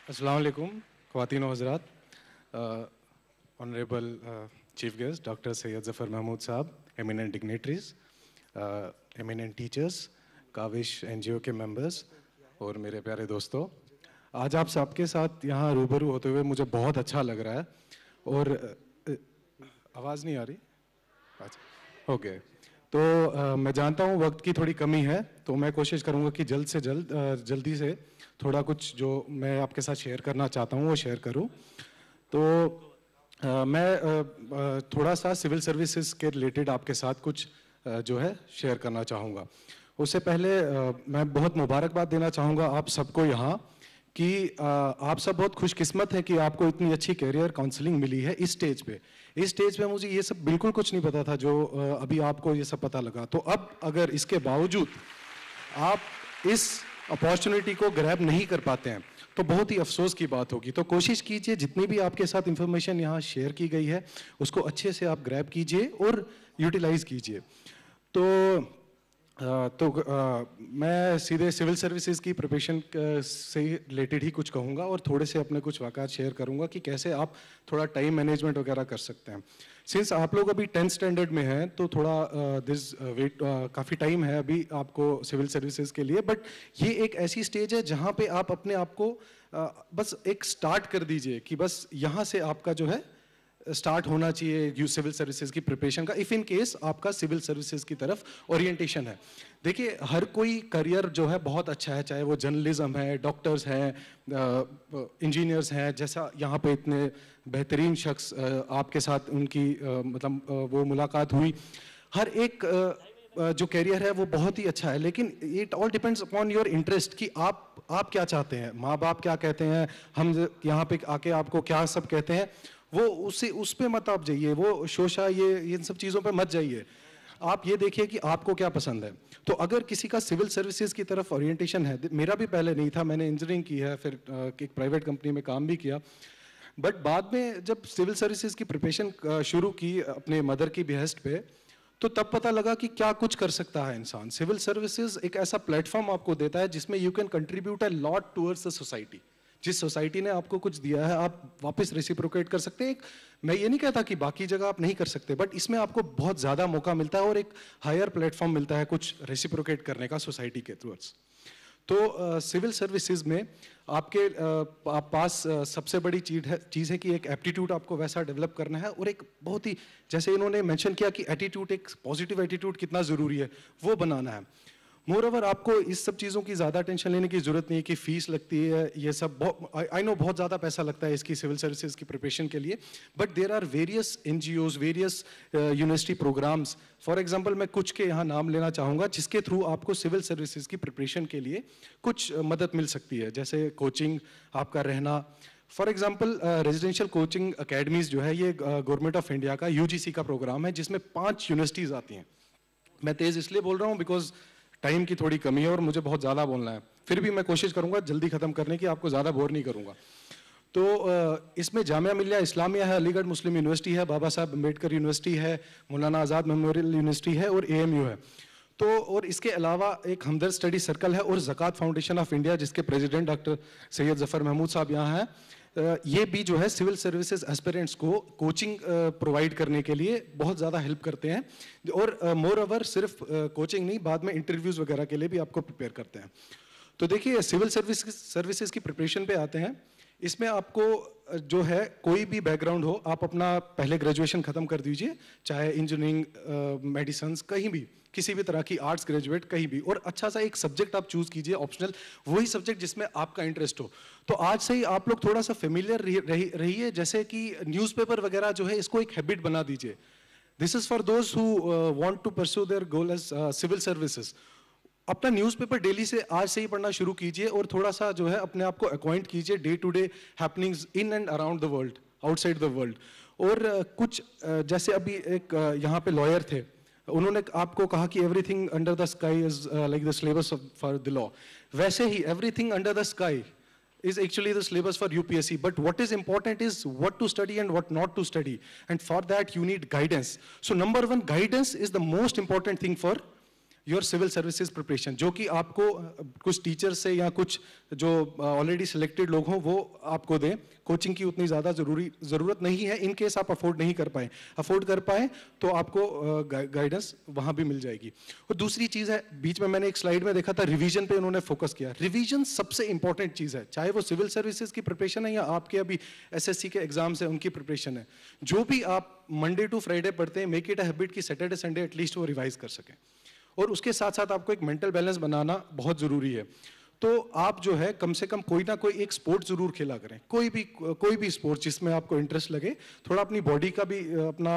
अस्सलाम वालेकुम ख़वातीन और हज़रात, honourable chief guest doctor Syed Zafar Mahmood साहब, eminent dignitaries, eminent teachers, Kavish NGO के मेंबर्स और मेरे प्यारे दोस्तों, आज आप सबके साथ यहाँ रूबरू होते हुए मुझे बहुत अच्छा लग रहा है। और आवाज़ नहीं आ रही? अच्छा, ओके। तो मैं जानता हूँ वक्त की थोड़ी कमी है, तो मैं कोशिश करूँगा कि जल्दी से थोड़ा कुछ जो मैं आपके साथ शेयर करना चाहता हूँ वो शेयर करूँ। तो मैं थोड़ा सा सिविल सर्विसेज के रिलेटेड आपके साथ कुछ जो है शेयर करना चाहूँगा। उससे पहले मैं बहुत मुबारकबाद देना चाहूँगा आप सबको यहाँ कि आप सब बहुत खुशकिस्मत हैं कि आपको इतनी अच्छी करियर काउंसलिंग मिली है इस स्टेज पे। इस स्टेज पे मुझे ये सब बिल्कुल कुछ नहीं पता था जो अभी आपको ये सब पता लगा। तो अब अगर इसके बावजूद आप इस अपॉर्चुनिटी को ग्रैब नहीं कर पाते हैं तो बहुत ही अफसोस की बात होगी। तो कोशिश कीजिए जितनी भी आपके साथ इंफॉर्मेशन यहाँ शेयर की गई है उसको अच्छे से आप ग्रैब कीजिए और यूटिलाइज कीजिए। मैं सीधे सिविल सर्विसेज की प्रिपरेशन से रिलेटेड ही कुछ कहूँगा और थोड़े से अपने कुछ वाक़ात शेयर करूँगा कि कैसे आप थोड़ा टाइम मैनेजमेंट वगैरह कर सकते हैं। सिंस आप लोग अभी 10th स्टैंडर्ड में हैं तो थोड़ा काफ़ी टाइम है अभी आपको सिविल सर्विसेज के लिए, बट ये एक ऐसी स्टेज है जहाँ पे आप अपने आप को बस एक स्टार्ट कर दीजिए कि बस यहाँ से आपका जो है स्टार्ट होना चाहिए सिविल सर्विसेज की प्रिपरेशन का, इफ़ इन केस आपका सिविल सर्विसेज की तरफ ओरिएंटेशन है। देखिए हर कोई करियर जो है बहुत अच्छा है, चाहे वो जर्नलिज्म है, डॉक्टर्स हैं, इंजीनियर्स हैं, जैसा यहाँ पे इतने बेहतरीन शख्स आपके साथ उनकी मतलब वो मुलाकात हुई। हर एक जो करियर है वो बहुत ही अच्छा है, लेकिन it all depends upon your interest कि आप क्या चाहते हैं, माँ बाप क्या कहते हैं, हम यहाँ पे आके आपको क्या सब कहते हैं, वो उस पे मत आप जाइए, वो शोशा ये इन सब चीज़ों पे मत जाइए। आप ये देखिए कि आपको क्या पसंद है। तो अगर किसी का सिविल सर्विसेज की तरफ ओरिएंटेशन है, मेरा भी पहले नहीं था, मैंने इंजीनियरिंग की है, फिर एक प्राइवेट कंपनी में काम भी किया, बट बाद में जब सिविल सर्विसेज की प्रिपरेशन शुरू की अपने मदर की बिहेस्ट पे, तो तब पता लगा कि क्या कुछ कर सकता है इंसान। सिविल सर्विसेज एक ऐसा प्लेटफॉर्म आपको देता है जिसमें you can contribute a lot towards the society. जिस सोसाइटी ने आपको कुछ दिया है आप वापस रेसिप्रोकेट कर सकते हैं। मैं ये नहीं कहता कि बाकी जगह आप नहीं कर सकते, बट इसमें आपको बहुत ज़्यादा मौका मिलता है और एक हायर प्लेटफॉर्म मिलता है कुछ रेसिप्रोकेट करने का सोसाइटी के टुवर्ड्स। तो सिविल सर्विसेज में आपके पास सबसे बड़ी चीज़ है कि एक एप्टीट्यूड आपको वैसा डेवलप करना है, और एक बहुत ही जैसे इन्होंने मेंशन किया कि एटीट्यूड, एक पॉजिटिव एटीट्यूड कितना ज़रूरी है वो बनाना है। मोरओवर आपको इस सब चीज़ों की ज़्यादा टेंशन लेने की ज़रूरत नहीं है कि फ़ीस लगती है, ये सब आई नो बहुत ज़्यादा पैसा लगता है इसकी सिविल सर्विसेज की प्रिपरेशन के लिए, but there are various NGOs, various university programs. For example मैं कुछ के यहाँ नाम लेना चाहूँगा जिसके थ्रू आपको सिविल सर्विसेज की प्रिपरेशन के लिए कुछ मदद मिल सकती है, जैसे कोचिंग, आपका रहना। For example residential coaching academies जो है ये गवर्नमेंट ऑफ इंडिया का UGC का प्रोग्राम है जिसमें 5 यूनिवर्सिटीज़ आती हैं। मैं तेज़ इसलिए बोल रहा हूँ बिकॉज टाइम की थोड़ी कमी है और मुझे बहुत ज़्यादा बोलना है, फिर भी मैं कोशिश करूँगा जल्दी ख़त्म करने की, आपको ज़्यादा बोर नहीं करूँगा। तो इसमें जामिया मिलिया इस्लामिया है, अलीगढ़ मुस्लिम यूनिवर्सिटी है, बाबा साहब अम्बेडकर यूनिवर्सिटी है, मौलाना आज़ाद मेमोरियल यूनिवर्सिटी है और AMU है। तो और इसके अलावा एक हमदर्द स्टडी सर्कल है और ज़कात फाउंडेशन ऑफ इंडिया जिसके प्रेसिडेंट डॉक्टर सैयद ज़फ़र महमूद साहब यहाँ हैं। ये भी जो है सिविल सर्विसेज एस्पिरेंट्स को कोचिंग प्रोवाइड करने के लिए बहुत ज़्यादा हेल्प करते हैं, और मोर ओवर सिर्फ कोचिंग नहीं, बाद में इंटरव्यूज़ वगैरह के लिए भी आपको प्रिपेयर करते हैं। तो देखिए सिविल सर्विसेज की प्रिपरेशन पे आते हैं। इसमें आपको जो है कोई भी बैकग्राउंड हो, आप अपना पहले ग्रेजुएशन ख़त्म कर दीजिए, चाहे इंजीनियरिंग, मेडिसिन, कहीं भी, किसी भी तरह की आर्ट्स ग्रेजुएट कहीं भी, और अच्छा सा एक सब्जेक्ट आप चूज़ कीजिए ऑप्शनल, वही सब्जेक्ट जिसमें आपका इंटरेस्ट हो। तो आज से ही आप लोग थोड़ा सा फेमिलियर रहिए, जैसे कि न्यूज़पेपर वगैरह जो है इसको एक हैबिट बना दीजिए। This is for those who want to pursue their goal as civil services. अपना न्यूज़पेपर डेली से आज से ही पढ़ना शुरू कीजिए और थोड़ा सा जो है अपने आप को अक्वाइंट कीजिए day to day happenings in and around the world, outside the world. और कुछ जैसे अभी एक यहाँ पे लॉयर थे, उन्होंने आपको कहा कि everything under the sky is like the syllabus for the law, वैसे ही everything under the sky is actually the syllabus for UPSC, but what is important is what to study and what not to study, and for that you need guidance. So number one, guidance is the most important thing for your civil services preparation, जो कि आपको कुछ teacher से या कुछ जो already selected लोग हों वो आपको दें। कोचिंग की उतनी ज़्यादा ज़रूरत नहीं है, इन केस आप अफोर्ड कर पाए तो आपको गाइडेंस वहाँ भी मिल जाएगी। और दूसरी चीज़ है, बीच में मैंने एक स्लाइड में देखा था रिवीजन पे उन्होंने फोकस किया। रिवीजन सबसे इंपॉर्टेंट चीज़ है, चाहे वो सिविल सर्विसेज की प्रिपरेशन है या आपके अभी एसएससी के एग्जाम्स है उनकी प्रिपरेशन है। जो भी आप मंडे टू फ्राइडे पढ़ते हैं, मेक इट अ हैबिट कि सैटरडे संडे एटलीस्ट वो रिवाइज कर सकें। और उसके साथ साथ आपको एक मेंटल बैलेंस बनाना बहुत ज़रूरी है। तो आप जो है कम से कम कोई ना कोई एक स्पोर्ट ज़रूर खेला करें, कोई भी स्पोर्ट जिसमें आपको इंटरेस्ट लगे। थोड़ा अपनी बॉडी का भी, अपना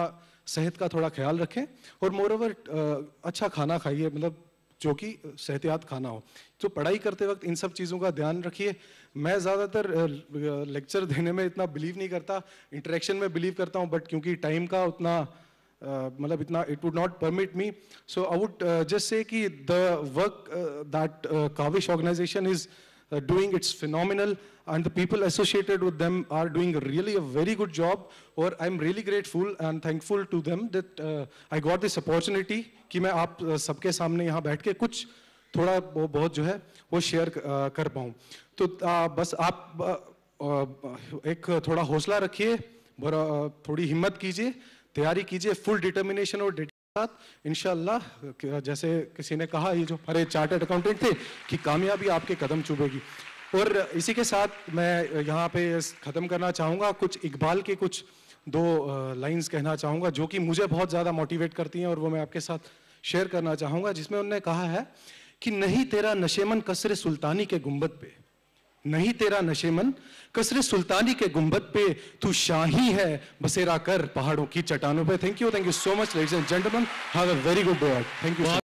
सेहत का थोड़ा ख्याल रखें। और मोरओवर अच्छा खाना खाइए, मतलब जो कि सेहतियात खाना हो। तो पढ़ाई करते वक्त इन सब चीज़ों का ध्यान रखिए। मैं ज़्यादातर लेक्चर देने में इतना बिलीव नहीं करता, इंटरेक्शन में बिलीव करता हूँ, बट क्योंकि टाइम का उतना मतलब इतना it would not permit me, so I would just say कि the work that Kavish organisation is doing, it's phenomenal, and the people associated with them are doing really a very good job. और I'm really grateful and thankful to them that I got this opportunity कि मैं आप सबके सामने यहाँ बैठ के कुछ थोड़ा बहुत जो है वो शेयर कर पाऊँ। तो बस आप एक थोड़ा हौसला रखिए, थोड़ी हिम्मत कीजिए, तैयारी कीजिए फुल डिटर्मिनेशन और साथ इंशाअल्लाह। जैसे किसी ने कहा, ये जो हमारे चार्टर्ड अकाउंटेंट थे, कि कामयाबी आपके कदम चुभेगी। और इसी के साथ मैं यहाँ पे ख़त्म करना चाहूँगा। कुछ इकबाल के कुछ दो लाइंस कहना चाहूँगा जो कि मुझे बहुत ज़्यादा मोटिवेट करती हैं, और वो मैं आपके साथ शेयर करना चाहूँगा। जिसमें उन्होंने कहा है कि नहीं तेरा नशेमन कसरे सुल्तानी के गुंबद पे, नहीं तेरा नशेमन कसरे सुल्तानी के गुंबद पे, तू शाही है बसेरा कर पहाड़ों की चट्टानों पे। Thank you so much ladies and gentleman, have a very good day. Thank you.